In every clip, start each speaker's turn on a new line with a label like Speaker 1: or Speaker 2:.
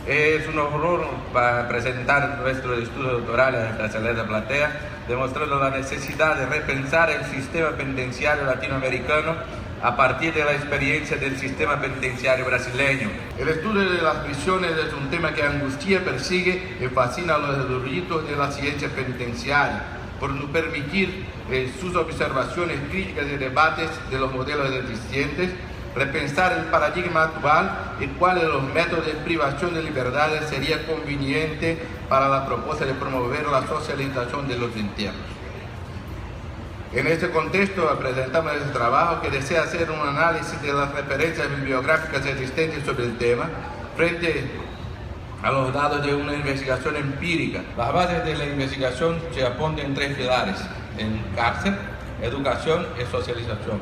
Speaker 1: Es un honor para presentar nuestro estudio doctoral en la Saleta Platea, demostrando la necesidad de repensar el sistema penitenciario latinoamericano a partir de la experiencia del sistema penitenciario brasileño. El estudio de las prisiones es un tema que angustia, persigue y fascina a los eruditos de la ciencia penitenciaria, por no permitir sus observaciones críticas y debates de los modelos existentes, repensar el paradigma actual y cuáles los métodos de privación de libertades sería conveniente para la propuesta de promover la socialización de los internos. En este contexto presentamos este trabajo que desea hacer un análisis de las referencias bibliográficas existentes sobre el tema frente a los datos de una investigación empírica. Las bases de la investigación se apuntan en tres pilares: en cárcel, educación y socialización,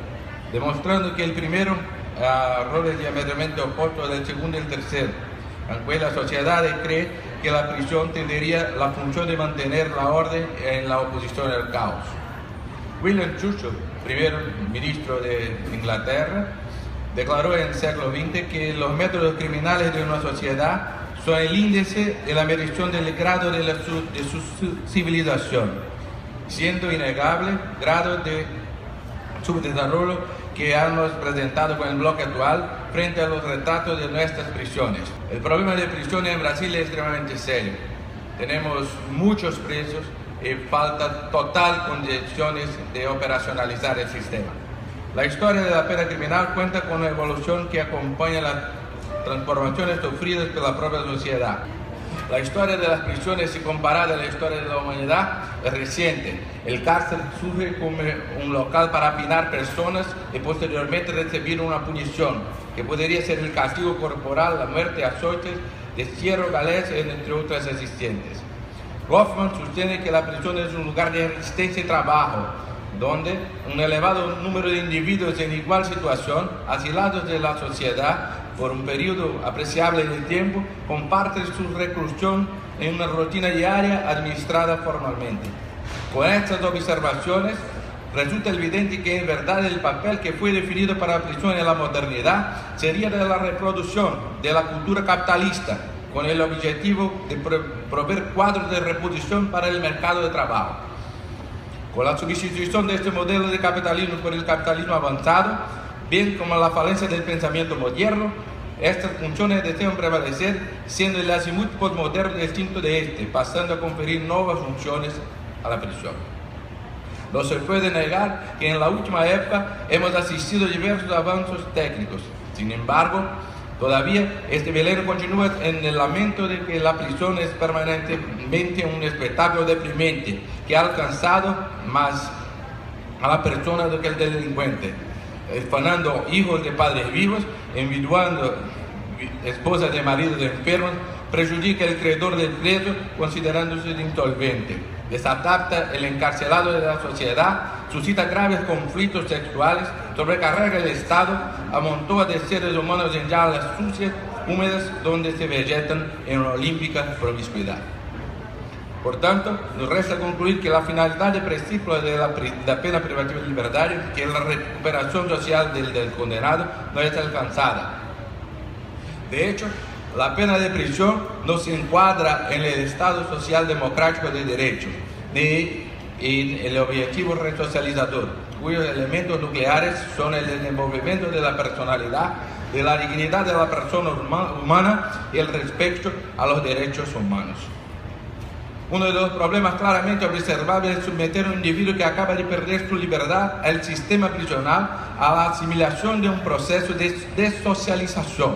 Speaker 1: demostrando que el primero roles diametralmente opuestos del segundo y el tercero, aunque la sociedad cree que la prisión tendría la función de mantener la orden en la oposición al caos. William Churchill, primer ministro de Inglaterra, declaró en el siglo XX que los métodos criminales de una sociedad son el índice de la medición del grado de su civilización, siendo innegable grado de subdesarrollo que hemos presentado con el bloque actual frente a los retratos de nuestras prisiones. El problema de prisiones en Brasil es extremadamente serio. Tenemos muchos presos y falta total condiciones de operacionalizar el sistema. La historia de la pena criminal cuenta con una evolución que acompaña las transformaciones sufridas por la propia sociedad. La historia de las prisiones, si comparada a la historia de la humanidad, es reciente. El cárcel surge como un local para apinar personas y posteriormente recibir una punición, que podría ser el castigo corporal, la muerte, azotes, destierro, galés, entre otras existentes. Goffman sostiene que la prisión es un lugar de resistencia y trabajo, donde un elevado número de individuos en igual situación, asilados de la sociedad por un periodo apreciable de tiempo, comparten su reclusión en una rutina diaria administrada formalmente. Con estas observaciones, resulta evidente que en verdad el papel que fue definido para la prisión en la modernidad sería de la reproducción de la cultura capitalista, con el objetivo de proveer cuadros de reproducción para el mercado de trabajo. Con la sustitución de este modelo de capitalismo por el capitalismo avanzado, bien como la falencia del pensamiento moderno, estas funciones desean prevalecer, siendo el azimut postmoderno distinto de este, pasando a conferir nuevas funciones a la prisión. No se puede negar que en la última época hemos asistido a diversos avances técnicos. Sin embargo, todavía este velero continúa en el lamento de que la prisión es permanentemente un espectáculo deprimente que ha alcanzado más a la persona do que el delincuente, esfanando hijos de padres vivos, enviduando esposas de maridos enfermos, perjudica el credor del preso considerándose insolvente, desadapta el encarcelado de la sociedad, suscita graves conflictos sexuales, sobrecarga el Estado, amontoa de seres humanos en jaulas sucias, húmedas, donde se vegetan en una olímpica promiscuidad. Por tanto, nos resta concluir que la finalidad de principio de la pena privativa de libertad, que es la recuperación social del condenado, no está alcanzada. De hecho, la pena de prisión no se encuadra en el Estado social democrático de derecho, ni en el objetivo resocializador, cuyos elementos nucleares son el desenvolvimiento de la personalidad, de la dignidad de la persona humana y el respeto a los derechos humanos. Uno de los problemas claramente observables es someter a un individuo que acaba de perder su libertad al sistema prisional a la asimilación de un proceso de desocialización,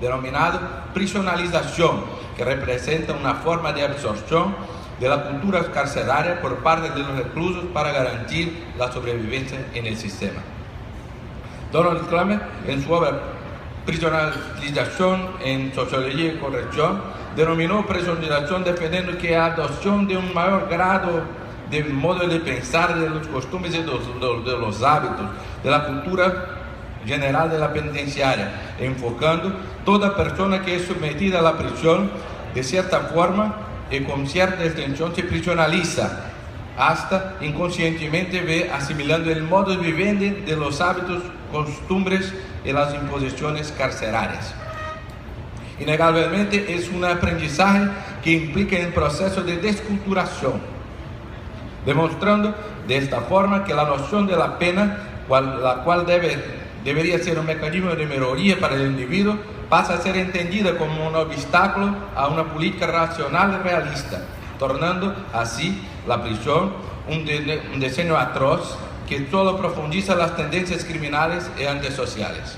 Speaker 1: denominado prisionalización, que representa una forma de absorción de la cultura carcelaria por parte de los reclusos para garantir la sobrevivencia en el sistema. Donald Kramer, en su obra Prisionalización en Sociología y Corrección, denominó prisionalización defendiendo que la adopción de un mayor grado de modo de pensar, de los costumbres y de los hábitos, de la cultura general de la penitenciaria, enfocando toda persona que es sometida a la prisión, de cierta forma y con cierta extensión, se prisionaliza, hasta inconscientemente ve asimilando el modo de vivir de los hábitos, costumbres y las imposiciones carcelarias. Innegablemente es un aprendizaje que implica un proceso de desculturación, demostrando de esta forma que la noción de la pena, la cual debería ser un mecanismo de mejoría para el individuo, pasa a ser entendida como un obstáculo a una política racional y realista, tornando así la prisión un diseño atroz que solo profundiza las tendencias criminales y antisociales.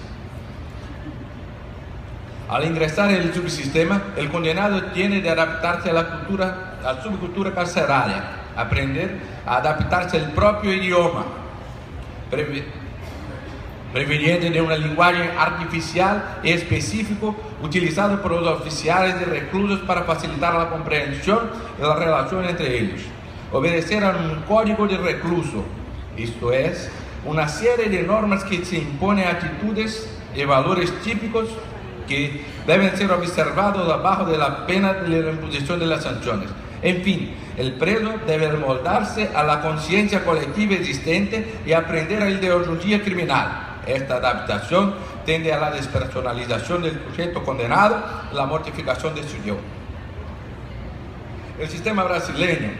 Speaker 1: Al ingresar en el subsistema, el condenado tiene de adaptarse a la subcultura carceraria, aprender a adaptarse al propio idioma, preveniendo de un lenguaje artificial y específico utilizado por los oficiales de reclusos para facilitar la comprensión y la relación entre ellos. Obedecer a un código de recluso, esto es, una serie de normas que se imponen actitudes y valores típicos que deben ser observados abajo de la pena de la imposición de las sanciones. En fin, el preso debe moldarse a la conciencia colectiva existente y aprender a la ideología criminal. Esta adaptación tiende a la despersonalización del sujeto condenado y la mortificación de su yo. El sistema brasileño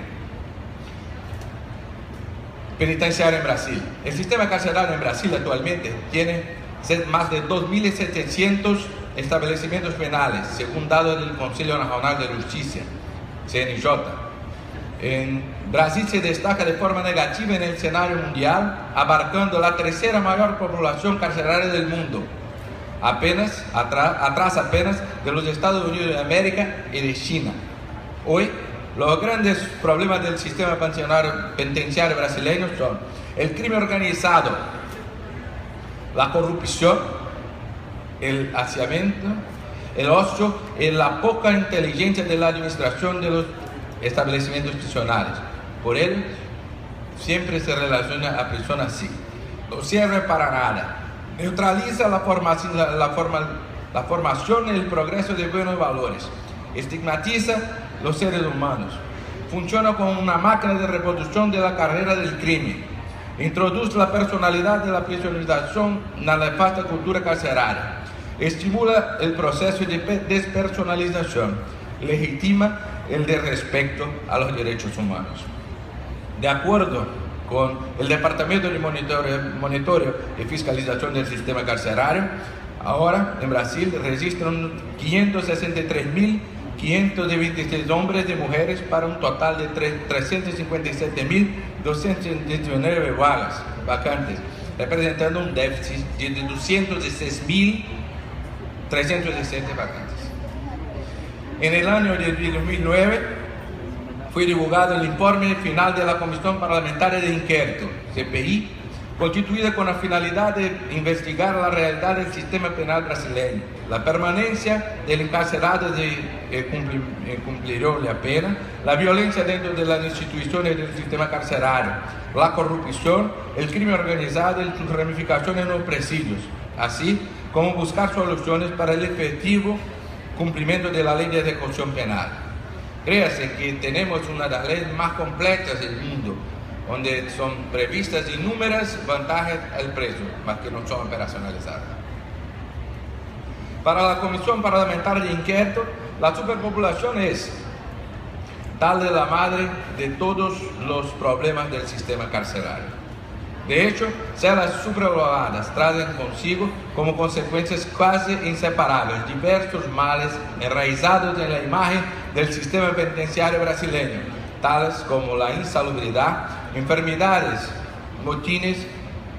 Speaker 1: penitenciario en Brasil. El sistema carcerario en Brasil actualmente tiene más de 2.700 establecimientos penales, según datos del Conselho Nacional de Justicia, CNJ. En Brasil se destaca de forma negativa en el escenario mundial, abarcando la tercera mayor población carceraria del mundo, atrás apenas de los Estados Unidos de América y de China. Hoy, los grandes problemas del sistema penitenciario brasileño son el crimen organizado, la corrupción, el hacinamiento, el ocio y la poca inteligencia de la administración de los establecimientos prisionales. Por ello, siempre se relaciona a personas así. No sirve para nada. Neutraliza la formación y el progreso de buenos valores. Estigmatiza los seres humanos. Funciona como una máquina de reproducción de la carrera del crimen. Introduce la personalidad de la prisionización en la nefasta cultura carceraria. Estimula el proceso de despersonalización. Legitima el desrespeto a los derechos humanos. De acuerdo con el Departamento de Monitoreo y Fiscalización del Sistema Carcerario, ahora en Brasil registran 563.526 hombres y mujeres para un total de 357.219 vacantes, representando un déficit de 206.360 vacantes. En el año de 2009 fue divulgado el informe final de la Comisión Parlamentaria de Inquérito, CPI, constituida con la finalidad de investigar la realidad del sistema penal brasileño, la permanencia del encarcelado cumplió la pena, la violencia dentro de las instituciones del sistema carcerario, la corrupción, el crimen organizado y sus ramificaciones en los presidios, así como buscar soluciones para el efectivo cumplimiento de la ley de ejecución penal. Créase que tenemos una de las leyes más completas del mundo, donde son previstas inúmeras ventajas al preso, mas que no son operacionalizadas. Para la Comisión Parlamentaria de Inquérito, la superpopulación es darle la madre de todos los problemas del sistema carcerario. De hecho, celas supralotadas traen consigo como consecuencias casi inseparables diversos males enraizados en la imagen del sistema penitenciario brasileño, tales como la insalubridad, enfermedades, motines,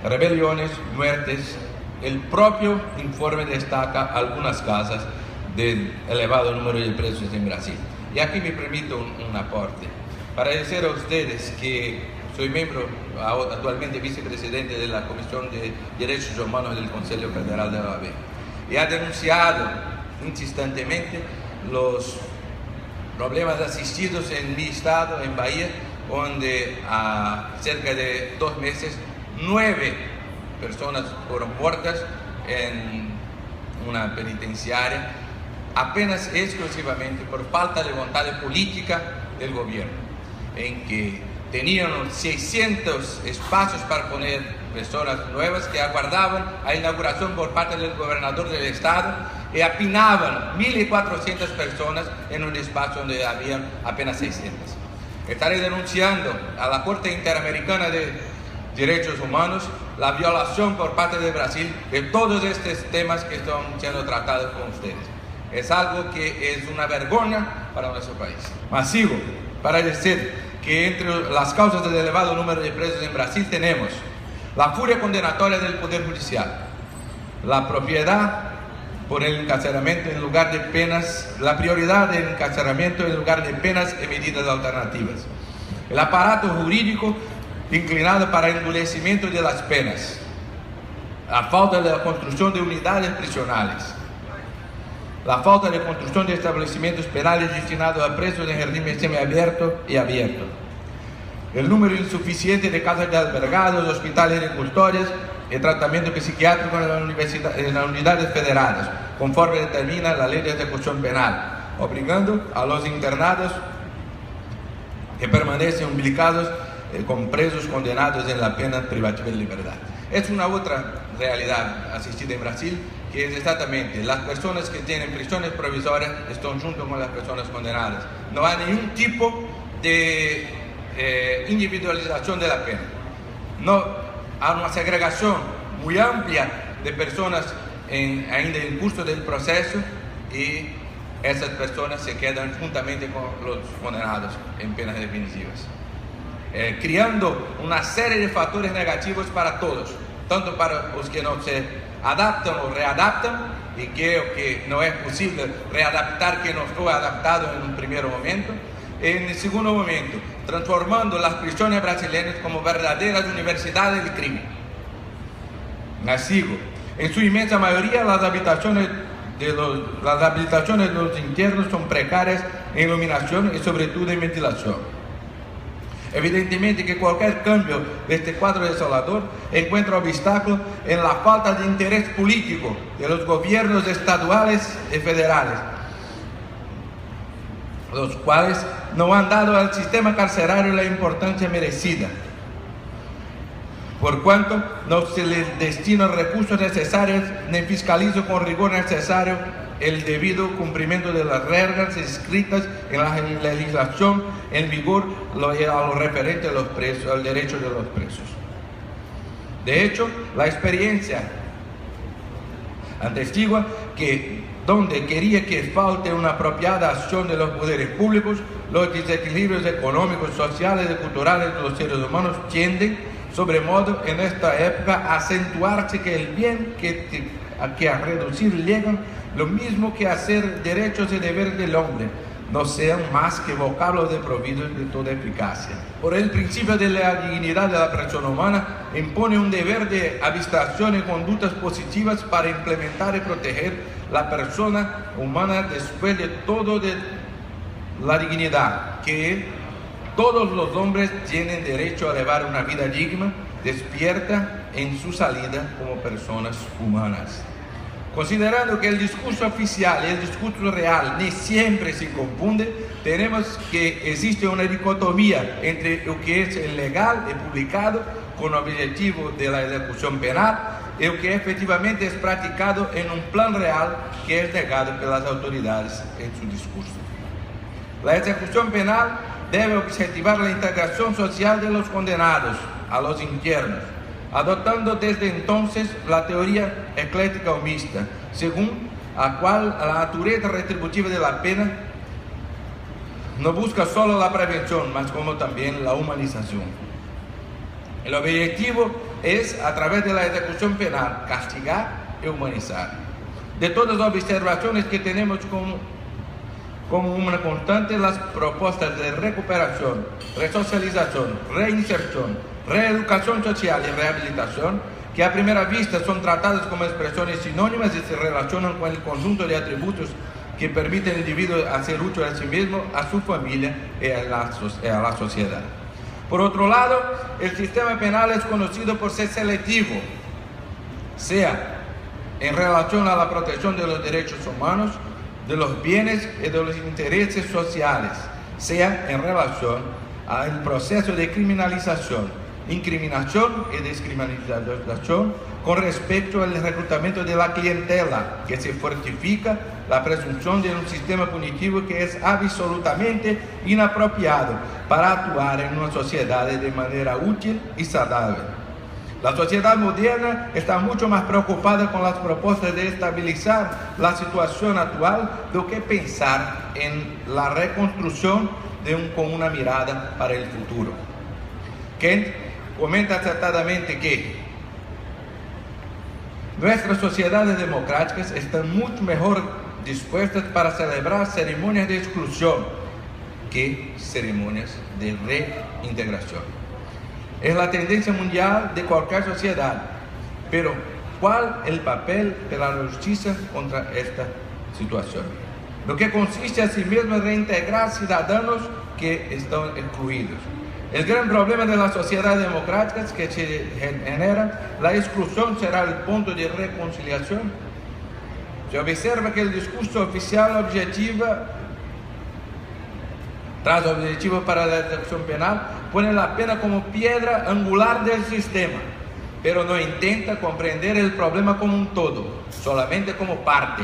Speaker 1: rebeliones, muertes. El propio informe destaca algunas causas del elevado número de presos en Brasil. Y aquí me permito un aporte para decir a ustedes que soy miembro, actualmente vicepresidente de la Comisión de Derechos Humanos del Consejo Federal de la OAB, y ha denunciado insistentemente los problemas asistidos en mi estado, en Bahía, donde a cerca de 2 meses 9 personas fueron muertas en una penitenciaria, apenas exclusivamente por falta de voluntad política del gobierno, en que tenían 600 espacios para poner personas nuevas que aguardaban la inauguración por parte del gobernador del estado, y apinaban 1.400 personas en un espacio donde había apenas 600. Estaré denunciando a la Corte Interamericana de Derechos Humanos la violación por parte de Brasil de todos estos temas que están siendo tratados con ustedes. Es algo que es una vergüenza para nuestro país. Mas sigo para decir que entre las causas del elevado número de presos en Brasil tenemos la furia condenatoria del Poder Judicial, la propiedad por el encarcelamiento en lugar de penas, la prioridad del encarcelamiento en lugar de penas y medidas alternativas, el aparato jurídico inclinado para el endurecimiento de las penas, la falta de la construcción de unidades prisionales, la falta de construcción de establecimientos penales destinados a presos en régimen semiabierto y abierto, el número insuficiente de casas de albergados, hospitales de custodias y tratamiento psiquiátrico en las unidades federadas, conforme determina la ley de ejecución penal, obligando a los internados que permanecen ubicados con presos condenados en la pena privativa de libertad. Es una otra realidad asistida en Brasil, que es exactamente las personas que tienen prisiones provisorias están junto con las personas condenadas. No hay ningún tipo de individualización de la pena. No hay una segregación muy amplia de personas ainda en curso del proceso, y esas personas se quedan juntamente con los condenados en penas definitivas, creando una serie de factores negativos para todos, tanto para los que no se adaptan o readaptan, y creo que no es posible readaptar que no fue adaptado en un primer momento. En el segundo momento, transformando las prisiones brasileñas como verdaderas universidades del crimen. Así, en su inmensa mayoría, las habitaciones de los internos son precarias en iluminación y sobre todo en ventilación. Evidentemente que cualquier cambio de este cuadro desolador encuentra obstáculos en la falta de interés político de los gobiernos estaduales y federales, los cuales no han dado al sistema carcerario la importancia merecida, por cuanto no se les destinan recursos necesarios ni fiscaliza con rigor necesario el debido cumplimiento de las reglas escritas en la legislación en vigor a lo referente a los presos, al derecho de los presos. De hecho, la experiencia atestigua que donde quería que falte una apropiada acción de los poderes públicos, los desequilibrios económicos, sociales y culturales de los seres humanos tienden, sobremodo en esta época, a acentuarse que el bien que a reducir llegan, lo mismo que hacer derechos y deberes del hombre, no sean más que vocablos desprovidos de toda eficacia. Por el principio de la dignidad de la persona humana, impone un deber de abstracción y conductas positivas para implementar y proteger la persona humana después de todo de la dignidad, que todos los hombres tienen derecho a llevar una vida digna, despierta en su salida como personas humanas. Considerando que el discurso oficial y el discurso real ni siempre se confunden, tenemos que existe una dicotomía entre lo que es legal y publicado con objetivo de la ejecución penal y lo que efectivamente es practicado en un plan real que es negado por las autoridades en su discurso. La ejecución penal debe objetivar la integración social de los condenados a los internos, adoptando desde entonces la teoría ecléctica o mixta, según la cual la naturaleza retributiva de la pena no busca solo la prevención, mas como también la humanización. El objetivo es, a través de la ejecución penal, castigar y humanizar. De todas las observaciones que tenemos como una constante, las propuestas de recuperación, resocialización, reinserción, reeducación social y rehabilitación, que a primera vista son tratadas como expresiones sinónimas y se relacionan con el conjunto de atributos que permiten al individuo hacer útil a sí mismo, a su familia y a la sociedad. Por otro lado, el sistema penal es conocido por ser selectivo, sea en relación a la protección de los derechos humanos, de los bienes y de los intereses sociales, sea en relación al proceso de criminalización incriminación y descriminalización con respecto al reclutamiento de la clientela, que se fortifica la presunción de un sistema punitivo que es absolutamente inapropiado para actuar en una sociedad de manera útil y saludable. La sociedad moderna está mucho más preocupada con las propuestas de estabilizar la situación actual do que pensar en la reconstrucción con una mirada para el futuro. Kent comenta acertadamente que nuestras sociedades democráticas están mucho mejor dispuestas para celebrar ceremonias de exclusión que ceremonias de reintegración. Es la tendencia mundial de cualquier sociedad, pero ¿cuál es el papel de la justicia contra esta situación? Lo que consiste asimismo en reintegrar ciudadanos que están excluidos. El gran problema de las sociedades democráticas que se generan, la exclusión será el punto de reconciliación. Se observa que el discurso oficial tras objetivo para la ejecución penal, pone la pena como piedra angular del sistema, pero no intenta comprender el problema como un todo, solamente como parte.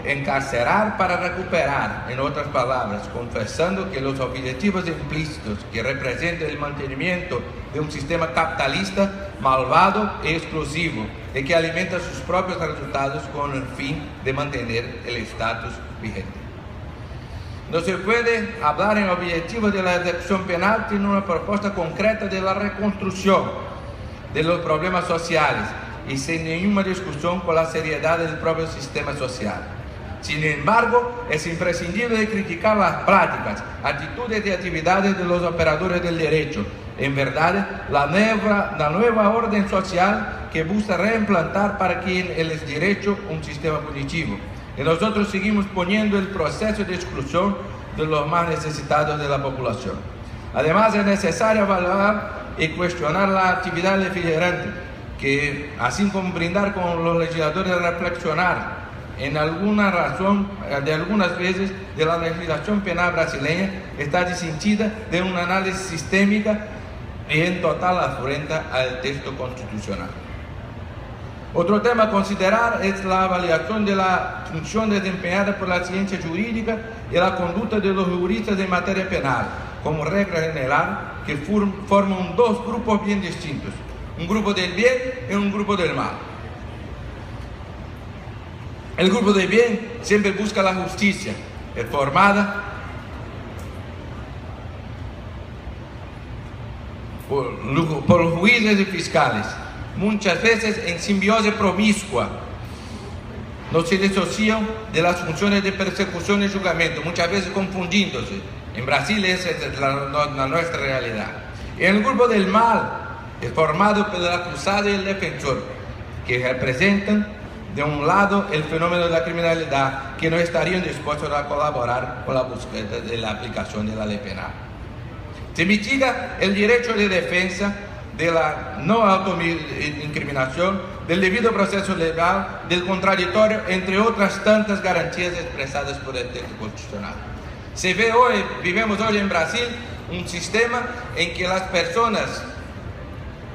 Speaker 1: Encarcerar para recuperar, en otras palabras, confesando que los objetivos implícitos que representan el mantenimiento de un sistema capitalista malvado e exclusivo y que alimenta sus propios resultados con el fin de mantener el estatus vigente. No se puede hablar en objetivos de la ejecución penal sin una propuesta concreta de la reconstrucción de los problemas sociales y sin ninguna discusión con la seriedad del propio sistema social. Sin embargo, es imprescindible criticar las prácticas, actitudes y actividades de los operadores del derecho. En verdad, la nueva orden social que busca reimplantar para quien es derecho un sistema punitivo. Y nosotros seguimos poniendo el proceso de exclusión de los más necesitados de la población. Además, es necesario evaluar y cuestionar la actividad legislante, que así como brindar con los legisladores reflexionar en alguna razón de algunas veces de la legislación penal brasileña está distinta de un análisis sistémica y en total afrenta al texto constitucional. Otro tema a considerar es la evaluación de la función desempeñada por la ciencia jurídica y la conducta de los juristas en materia penal, como regla general, que forman dos grupos bien distintos, un grupo del bien y un grupo del mal. El grupo del bien siempre busca la justicia, es formada por los jueces y fiscales, muchas veces en simbiosis promiscua. No se disocian de las funciones de persecución y juzgamiento, muchas veces confundiéndose. En Brasil esa es la nuestra realidad. Y el grupo del mal es formado por el acusado y el defensor, que representan de un lado el fenómeno de la criminalidad, que no estarían dispuestos a colaborar con la búsqueda de la aplicación de la ley penal. Se mitiga el derecho de defensa, de la no autoincriminación, del debido proceso legal, del contradictorio, entre otras tantas garantías expresadas por el texto constitucional. Vivimos hoy en Brasil un sistema en que las personas,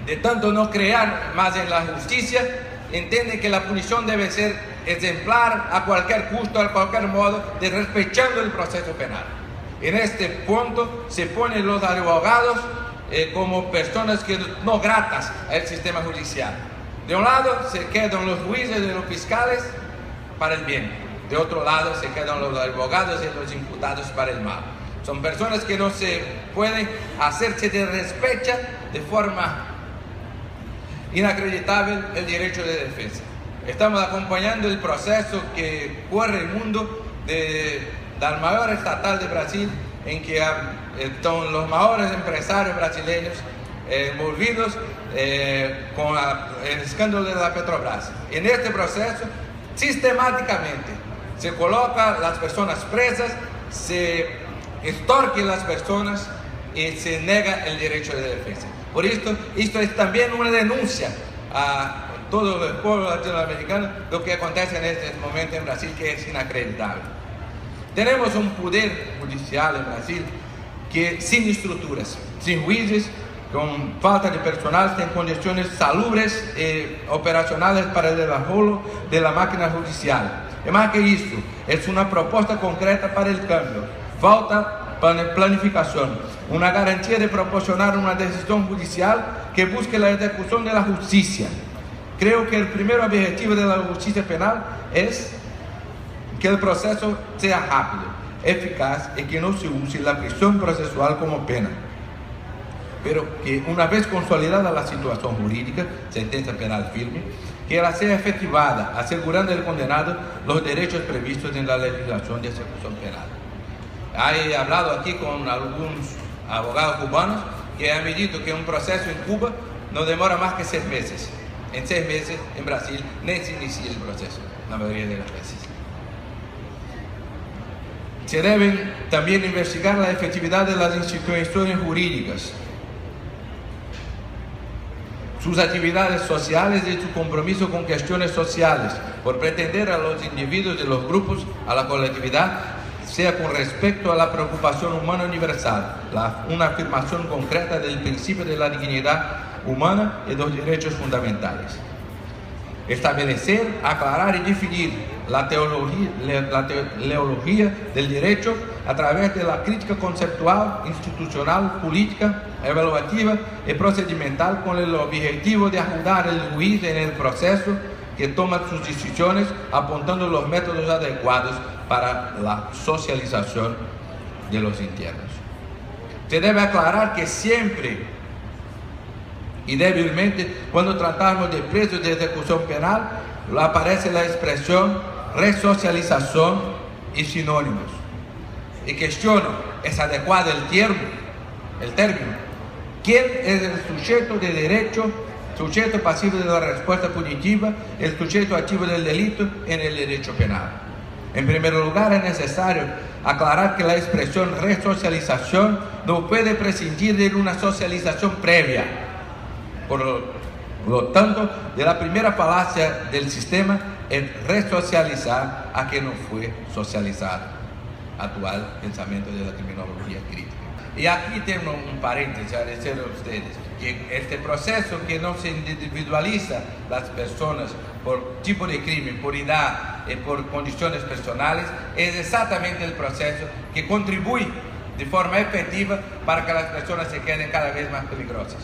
Speaker 1: de tanto no creer más en la justicia, entienden que la punición debe ser ejemplar a cualquier costo, a cualquier modo, respetando el proceso penal. En este punto se ponen los abogados como personas que no gratas al sistema judicial. De un lado se quedan los jueces y los fiscales para el bien, de otro lado se quedan los abogados y los imputados para el mal. Son personas que no se pueden hacerse de respeto de forma inacreditable el derecho de defensa. Estamos acompañando el proceso que corre el mundo del mayor estatal de Brasil, en que están los mayores empresarios brasileños envolvidos con el escándalo de la Petrobras. En este proceso, sistemáticamente, se coloca las personas presas, se extorque las personas y se nega el derecho de defensa. Por esto es también una denuncia a todo el pueblo latinoamericano lo que acontece en este momento en Brasil, que es inacreditable. Tenemos un poder judicial en Brasil que sin estructuras, sin jueces, con falta de personal, sem condições salubres e operacionais para o desenvolvimento da máquina judicial. É mais que isso, é uma proposta concreta para o cambio. Falta planificação, uma garantia de proporcionar uma decisão judicial que busque a execução da justiça. Creo que o primeiro objetivo da justiça penal é que o processo seja rápido, eficaz e que não se use a prisão processual como pena. Pero que una vez consolidada la situación jurídica, sentencia penal firme, que ella sea efectivada, asegurando al condenado los derechos previstos en la legislación de ejecución penal. He hablado aquí con algunos abogados cubanos que han medido que un proceso en Cuba no demora más que 6 meses. En 6 meses, en Brasil, ni se inicia el proceso, la mayoría de las veces. Se deben también investigar la efectividad de las instituciones jurídicas, sus actividades sociales y su compromiso con cuestiones sociales, por pretender a los individuos y los grupos, a la colectividad, sea con respecto a la preocupación humana universal, una afirmación concreta del principio de la dignidad humana y de los derechos fundamentales. Establecer, aclarar y definir la teología del derecho a través de la crítica conceptual, institucional, política, evaluativa y procedimental con el objetivo de ayudar al juez en el proceso que toma sus decisiones, apuntando los métodos adecuados para la socialización de los internos. Se debe aclarar que siempre y débilmente, cuando tratamos de presos de ejecución penal, aparece la expresión resocialización y sinónimos. Y cuestiono, ¿es adecuado el término? ¿Quién es el sujeto de derecho, sujeto pasivo de la respuesta punitiva, el sujeto activo del delito en el derecho penal? En primer lugar, es necesario aclarar que la expresión resocialización no puede prescindir de una socialización previa. Por lo tanto, de la primera falacia del sistema es resocializar a quien no fue socializado. Actual pensamiento de la criminología crítica. Y aquí tengo un paréntesis a decir a ustedes que este proceso que no se individualiza las personas por tipo de crimen, por edad y por condiciones personales, es exactamente el proceso que contribuye de forma efectiva para que las personas se queden cada vez más peligrosas.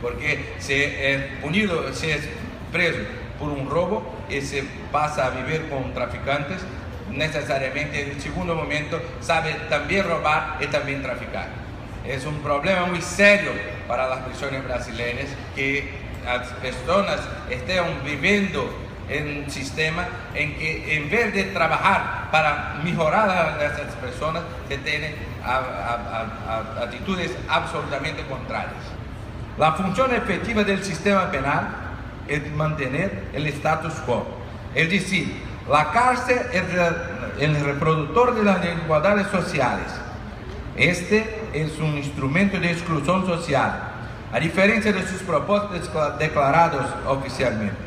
Speaker 1: Porque se es punido, se es preso por un robo y se pasa a vivir con traficantes, necesariamente en el segundo momento sabe también robar y también traficar. Es un problema muy serio para las prisiones brasileñas que las personas estén viviendo en un sistema en que en vez de trabajar para mejorar a esas personas, se tienen actitudes absolutamente contrarias. La función efectiva del sistema penal es mantener el status quo, es decir, la cárcel es el reproductor de las desigualdades sociales. Este es un instrumento de exclusión social, a diferencia de sus propósitos declarados oficialmente.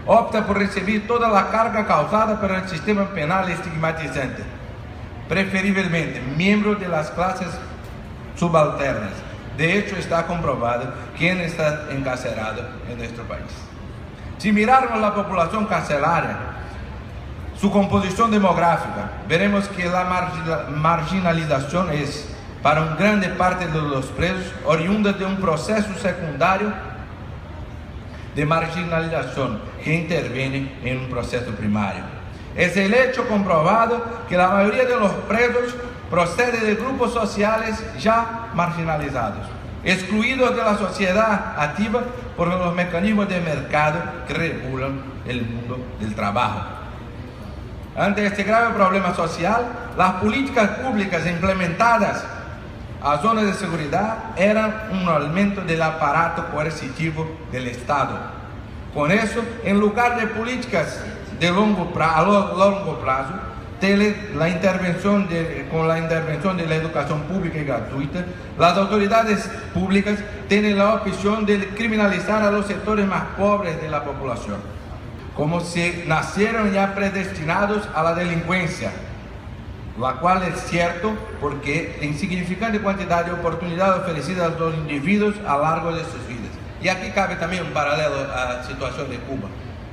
Speaker 1: Opta por recibir toda la carga causada por el sistema penal estigmatizante, preferiblemente miembros de las clases subalternas. De hecho, está comprobado quién está encarcelado en nuestro país. Si mirarmos la población carcelaria, su composición demográfica, veremos que la marginalización es, para una gran parte de los presos, oriunda de un proceso secundario de marginalización que interviene en un proceso primario. Es el hecho comprobado que la mayoría de los presos procede de grupos sociales ya marginalizados, excluidos de la sociedad activa por los mecanismos de mercado que regulan el mundo del trabajo. Ante este grave problema social, las políticas públicas implementadas a zonas de seguridad eran un aumento del aparato coercitivo del Estado. Con eso, en lugar de políticas a largo plazo, con la intervención de la educación pública y gratuita, las autoridades públicas tienen la opción de criminalizar a los sectores más pobres de la población, como si nacieron ya predestinados a la delincuencia. la cual es cierto porque en significante cantidad de oportunidades ofrecidas a los individuos a lo largo de sus vidas. Y aquí cabe también un paralelo a la situación de Cuba.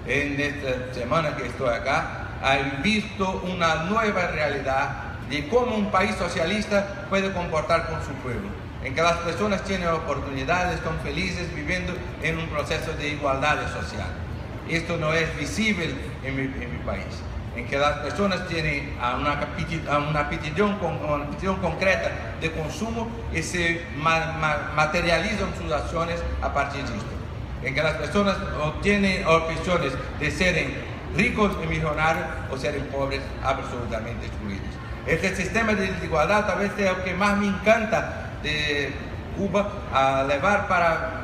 Speaker 1: En esta semana que estoy acá, he visto una nueva realidad de cómo un país socialista puede comportar con su pueblo, en que las personas tienen oportunidades, están felices viviendo en un proceso de igualdad social. Esto no es visible en mi país, en que las personas tienen una petición concreta de consumo y se materializan sus acciones a partir de esto, en que las personas tienen opciones de ser ricos y millonarios o ser pobres absolutamente excluidos. Este sistema de desigualdad tal vez sea lo que más me encanta de Cuba, a llevar para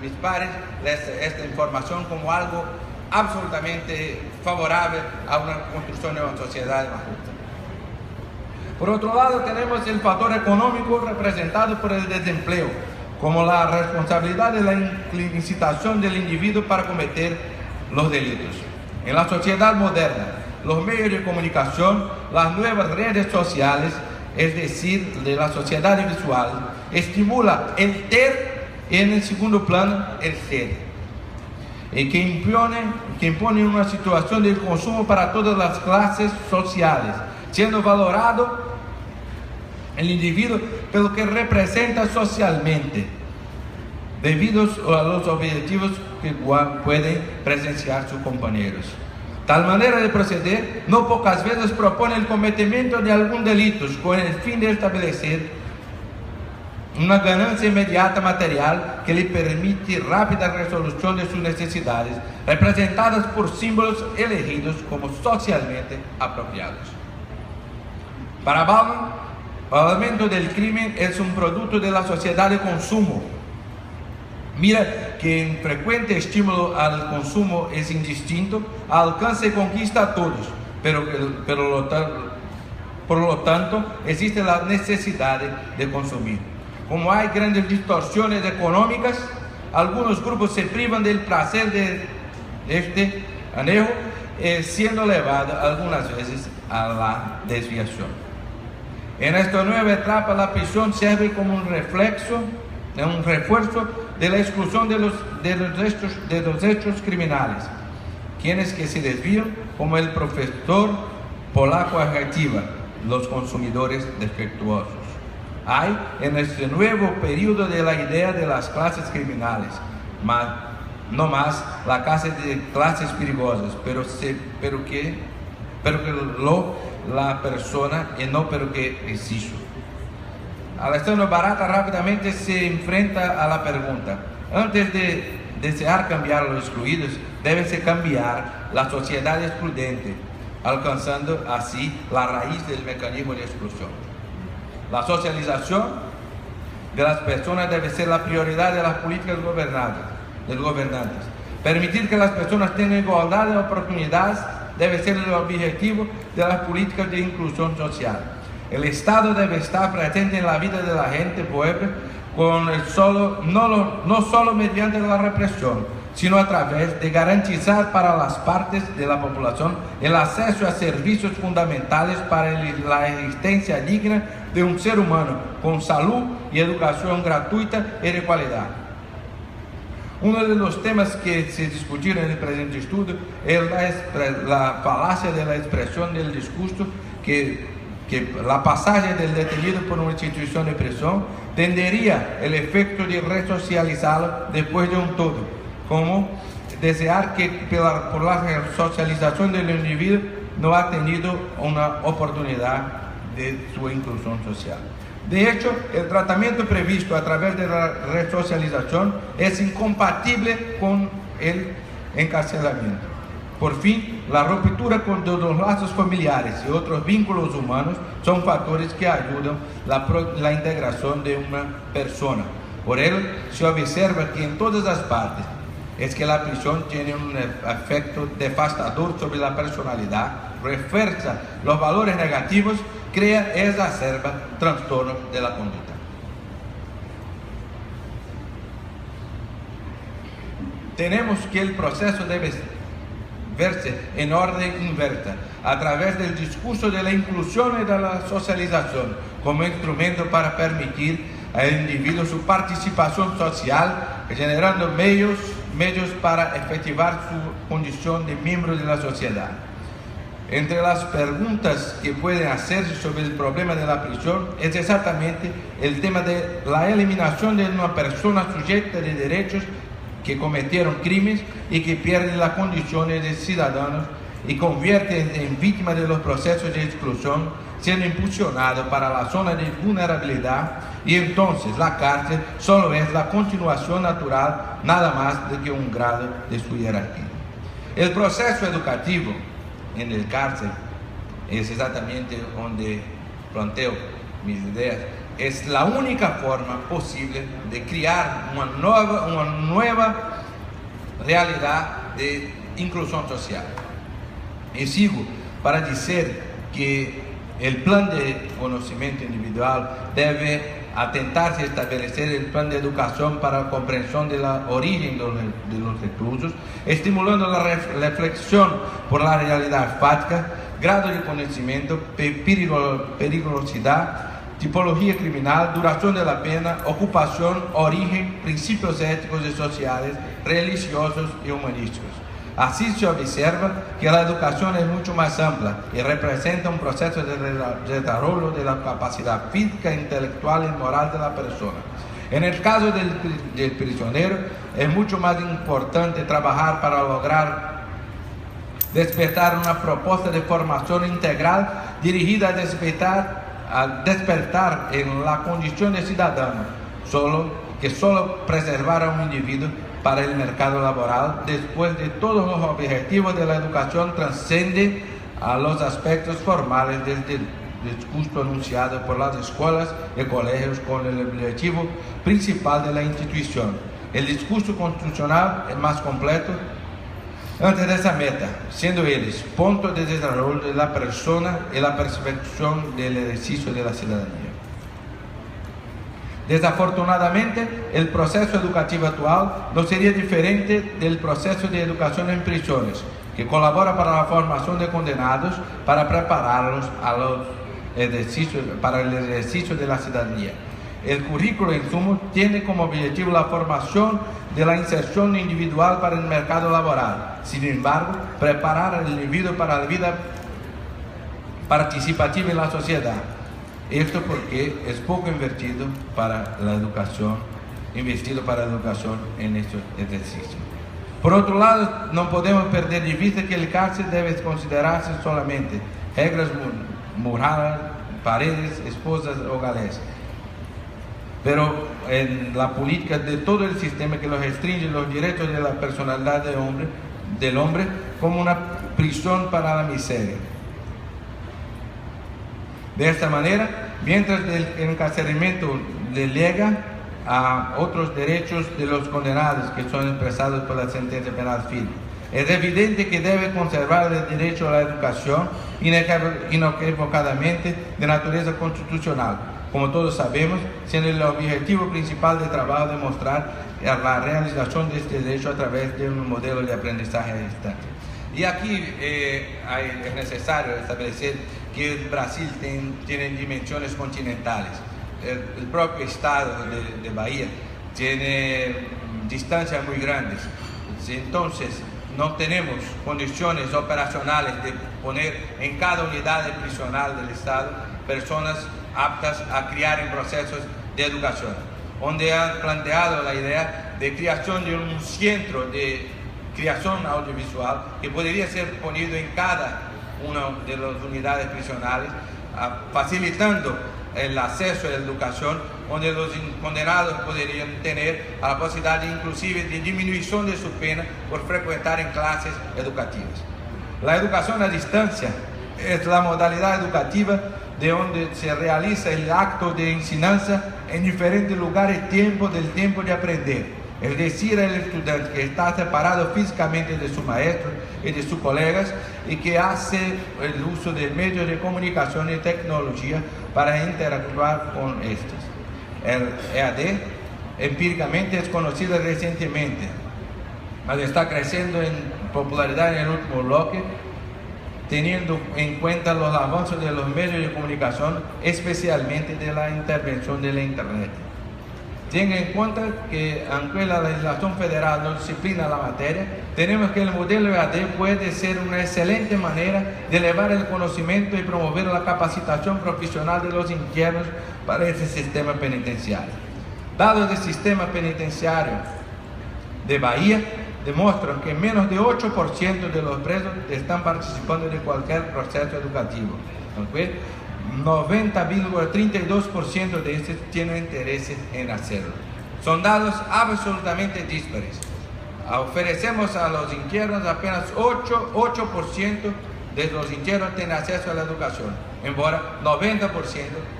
Speaker 1: mis pares esta información como algo absolutamente favorable a una construcción de una sociedad más justa. Por otro lado, tenemos el factor económico representado por el desempleo, como la responsabilidad de la incitación del individuo para cometer los delitos. En la sociedad moderna, los medios de comunicación, las nuevas redes sociales, es decir, de la sociedad visual, estimula el ter y en el segundo plano el ser, y que impone una situación de consumo para todas las clases sociales, siendo valorado el individuo por lo que representa socialmente, debido a los objetivos que pueden presenciar sus compañeros. Tal manera de proceder no pocas veces propone el cometimiento de algún delito con el fin de establecer una ganancia inmediata material que le permite rápida resolución de sus necesidades, representadas por símbolos elegidos como socialmente apropiados. Para Bauman, el aumento del crimen es un producto de la sociedad de consumo. Mira que en frecuente estímulo al consumo es indistinto, alcanza y conquista a todos, por lo tanto existe la necesidad de consumir. Como hay grandes distorsiones económicas, algunos grupos se privan del placer de este anhelo, siendo llevado algunas veces a la desviación. En esta nueva etapa, la prisión sirve como un refuerzo de la exclusión de los hechos criminales, quienes que se desvían, como el profesor polaco adjetiva, los consumidores defectuosos. Hay en este nuevo periodo de la idea de las clases criminales, no más la clase de clases perigosas, pero que la persona y no pero que existe. Alessandro Barata rápidamente se enfrenta a la pregunta: antes de desear cambiar a los excluidos, debe cambiar la sociedad excluyente, alcanzando así la raíz del mecanismo de exclusión. La socialización de las personas debe ser la prioridad de las políticas gobernantes. Permitir que las personas tengan igualdad de oportunidades debe ser el objetivo de las políticas de inclusión social. El Estado debe estar presente en la vida de la gente pobre, no solo mediante la represión, sino a través de garantizar para las partes de la población el acceso a servicios fundamentales para la existencia digna de un ser humano, con salud y educación gratuita y de calidad. Uno de los temas que se discutieron en el presente estudio es la falacia de la expresión del discurso que la pasaje del detenido por una institución de prisión tendría el efecto de resocializarlo después de un todo, como desear que por la resocialización del individuo no ha tenido una oportunidad de su inclusión social. De hecho, el tratamiento previsto a través de la resocialización es incompatible con el encarcelamiento. Por fin, la ruptura de los lazos familiares y otros vínculos humanos son factores que ayudan la integración de una persona. Por ello, se observa que en todas las partes es que la prisión tiene un efecto devastador sobre la personalidad, refuerza los valores negativos, crea y exacerba trastornos de la conducta. Tenemos que el proceso verse en orden inversa, a través del discurso de la inclusión y de la socialización, como instrumento para permitir al individuo su participación social, generando medios para efectivar su condición de miembro de la sociedad. Entre las preguntas que pueden hacerse sobre el problema de la prisión es exactamente el tema de la eliminación de una persona sujeta de derechos que cometieron crímenes y que pierden las condiciones de ciudadanos y convierten en víctimas de los procesos de exclusión, siendo impulsionado para la zona de vulnerabilidad, y entonces la cárcel solo es la continuación natural, nada más de que un grado de su jerarquía. El proceso educativo en el cárcel es exactamente donde planteo mis ideas. Es la única forma posible de crear una nueva realidad de inclusión social. Y sigo para decir que el plan de conocimiento individual debe atentarse a establecer el plan de educación para la comprensión de la origen de los reclusos, estimulando la reflexión por la realidad fáctica, grado de conocimiento, peligrosidad, tipología criminal, duración de la pena, ocupación, origen, principios éticos y sociales, religiosos y humanísticos. Así se observa que la educación es mucho más amplia y representa un proceso de desarrollo de la capacidad física, intelectual y moral de la persona. En el caso del prisionero, es mucho más importante trabajar para lograr despertar una propuesta de formación integral dirigida a despertar en la condición de ciudadano, que solo preservará a un individuo para el mercado laboral, después de todos los objetivos de la educación trascienden a los aspectos formales del discurso anunciado por las escuelas y colegios con el objetivo principal de la institución. El discurso constitucional es más completo antes de esa meta, siendo ellos puntos de desarrollo de la persona y la percepción del ejercicio de la ciudadanía. Desafortunadamente, el proceso educativo actual no sería diferente del proceso de educación en prisiones, que colabora para la formación de condenados para prepararlos para el ejercicio de la ciudadanía. El currículo, en suma, tiene como objetivo la formación de la inserción individual para el mercado laboral. Sin embargo, preparar al individuo para la vida participativa en la sociedad. Esto porque es poco investido para la educación en estos ejercicios. Por otro lado, no podemos perder de vista que el cárcel debe considerarse solamente reglas morales, paredes, esposas o galés. Pero en la política de todo el sistema que los restringe los derechos de la personalidad del hombre como una prisión para la miseria. De esta manera, mientras el encarcelamiento delega a otros derechos de los condenados que son expresados por la sentencia penal firme, es evidente que debe conservar el derecho a la educación inequívocamente de naturaleza constitucional, como todos sabemos, siendo el objetivo principal de trabajo demostrar la realización de este derecho a través de un modelo de aprendizaje a distancia. Y aquí es necesario establecer que Brasil tiene dimensiones continentales. El propio estado de Bahía tiene distancias muy grandes. Entonces, no tenemos condiciones operacionales de poner en cada unidad prisional del estado personas aptas a criar en procesos de educación, donde han planteado la idea de creación de un centro de creación audiovisual que podría ser ponido en cada una de las unidades prisionales, facilitando el acceso a la educación, donde los condenados podrían tener la posibilidad inclusive de disminución de su pena por frecuentar en clases educativas. La educación a distancia es la modalidad educativa de donde se realiza el acto de enseñanza en diferentes lugares del tiempo de aprender. Es decir, el estudiante que está separado físicamente de su maestro y de sus colegas y que hace el uso de medios de comunicación y tecnología para interactuar con estos. El EAD empíricamente es conocido recientemente mas está creciendo en popularidad en el último bloque, teniendo en cuenta los avances de los medios de comunicación, especialmente de la intervención de la Internet. Tenga en cuenta que, aunque la legislación federal no disciplina la materia, tenemos que el modelo EAD puede ser una excelente manera de elevar el conocimiento y promover la capacitación profesional de los internos para ese sistema penitenciario. Datos del sistema penitenciario de Bahía demuestran que menos de 8% de los presos están participando de cualquier proceso educativo, aunque 90,32% de estos tienen interés en hacerlo. Son datos absolutamente dispares. Ofrecemos a los internos apenas 8% de los internos tienen acceso a la educación, embora 90%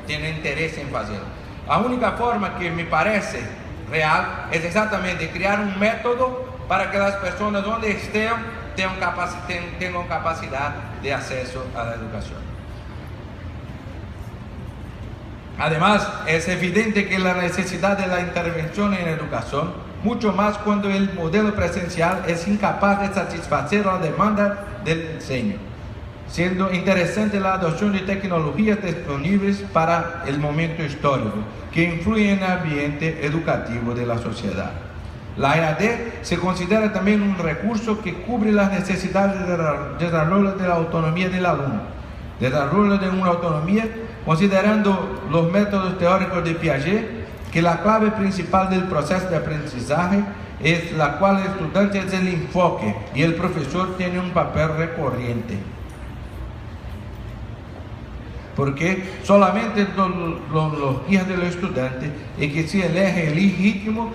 Speaker 1: tienen interés en hacerlo. La única forma que me parece real es exactamente crear un método para que las personas donde estén tengan capacidad de acceso a la educación. Además, es evidente que la necesidad de la intervención en educación, mucho más cuando el modelo presencial es incapaz de satisfacer la demanda del enseño, siendo interesante la adopción de tecnologías disponibles para el momento histórico que influyen en el ambiente educativo de la sociedad. La EAD se considera también un recurso que cubre las necesidades de desarrollo de la autonomía del alumno, desarrollo de una autonomía considerando los métodos teóricos de Piaget, que la clave principal del proceso de aprendizaje es la cual el estudiante es el enfoque y el profesor tiene un papel recurrente. Porque solamente los guías del estudiante es que se elige el ritmo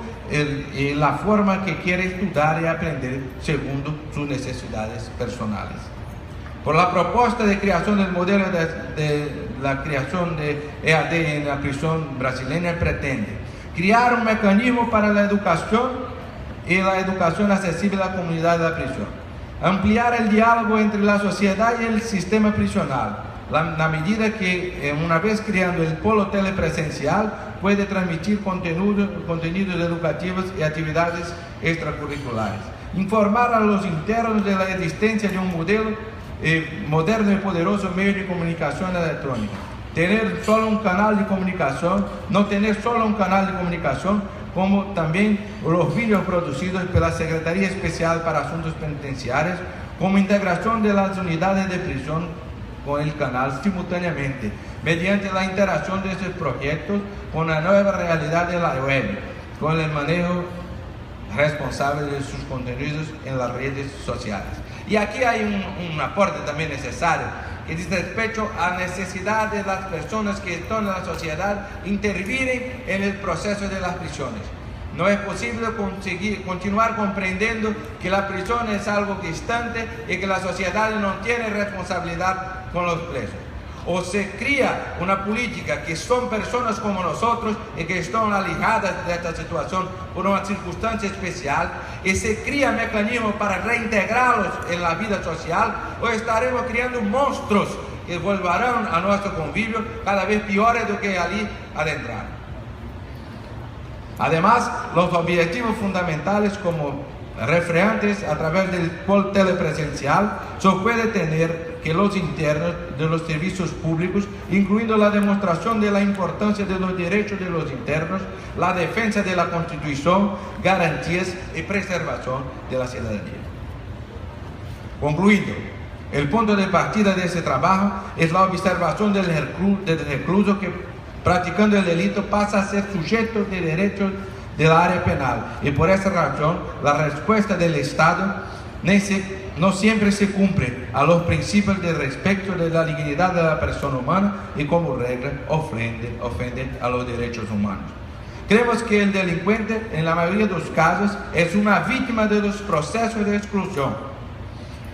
Speaker 1: y la forma que quiere estudiar y aprender según sus necesidades personales. Por la propuesta de creación del modelo de la creación de EAD en la prisión brasileña pretende crear un mecanismo para la educación y la educación accesible a la comunidad de la prisión, ampliar el diálogo entre la sociedad y el sistema prisional, la medida que una vez creando el polo telepresencial puede transmitir contenidos educativos y actividades extracurriculares, informar a los internos de la existencia de un modelo moderno y poderoso medio de comunicación electrónica, tener solo un canal de comunicación, no tener solo un canal de comunicación, como también los vídeos producidos por la Secretaría Especial para Asuntos Penitenciarios, como integración de las unidades de prisión con el canal simultáneamente, mediante la interacción de estos proyectos con la nueva realidad de la web, con el manejo responsable de sus contenidos en las redes sociales. Y aquí hay un aporte también necesario, que dice respecto a la necesidad de las personas que están en la sociedad intervienen en el proceso de las prisiones. No es posible continuar comprendiendo que la prisión es algo distante y que la sociedad no tiene responsabilidad con los presos. O se crea una política que son personas como nosotros y que están alejadas de esta situación por una circunstancia especial, y se crea mecanismos para reintegrarlos en la vida social, o estaremos creando monstruos que volverán a nuestro convivio cada vez peores do que allí adentraron. Además, los objetivos fundamentales como referentes a través del polo telepresencial se puede tener que los internos de los servicios públicos, incluyendo la demostración de la importancia de los derechos de los internos, la defensa de la Constitución, garantías y preservación de la ciudadanía. Concluyendo, el punto de partida de ese trabajo es la observación del recluso que, practicando el delito, pasa a ser sujeto de derechos del área penal, y por esa razón la respuesta del Estado no siempre se cumple a los principios de respeto de la dignidad de la persona humana y como regla ofende a los derechos humanos. Creemos que el delincuente en la mayoría de los casos es una víctima de los procesos de exclusión,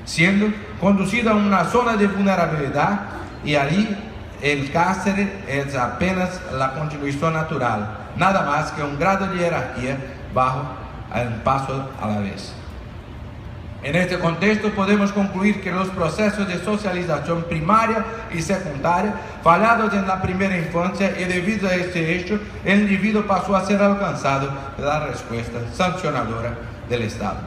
Speaker 1: siendo conducido a una zona de vulnerabilidad, y allí el cárcel es apenas la continuación natural, nada más que un grado de jerarquía bajo un paso a la vez. En este contexto podemos concluir que los procesos de socialización primaria y secundaria fallados en la primera infancia, y debido a este hecho el individuo pasó a ser alcanzado de la respuesta sancionadora del Estado.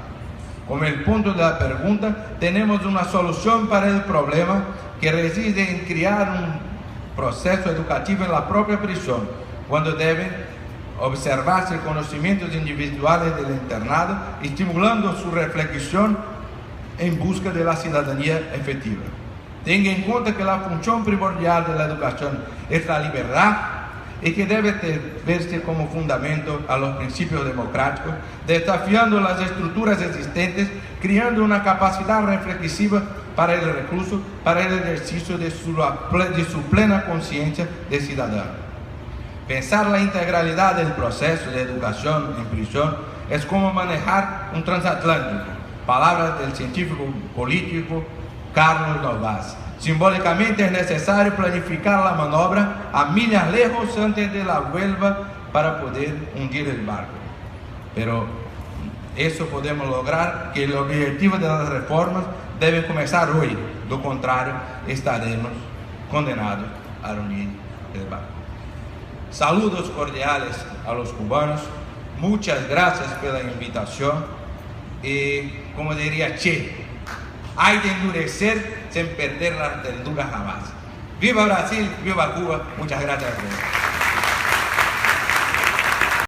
Speaker 2: Como el punto de la pregunta, tenemos una solución para el problema que reside en crear un proceso educativo en la propia prisión, cuando deben observarse conocimientos individuales del internado, estimulando su reflexión en busca de la ciudadanía efectiva. Tenga en cuenta que la función primordial de la educación es la libertad y que debe verse como fundamento a los principios democráticos, desafiando las estructuras existentes, creando una capacidad reflexiva para el recluso, para el ejercicio de su plena conciencia de ciudadano. Pensar la integralidad del proceso de educación en prisión es como manejar un transatlántico, palabras del científico político Carlos Novas. Simbólicamente es necesario planificar la maniobra a millas lejos antes de la vuelta para poder hundir el barco. Pero eso podemos lograr, que el objetivo de las reformas debe comenzar hoy. Do contrario, estaremos condenados a hundir el barco. Saludos cordiales a los cubanos. Muchas gracias por la invitación. Y como diría Che, hay de endurecer sin perder la ternura jamás. ¡Viva Brasil! ¡Viva Cuba! Muchas gracias a todos.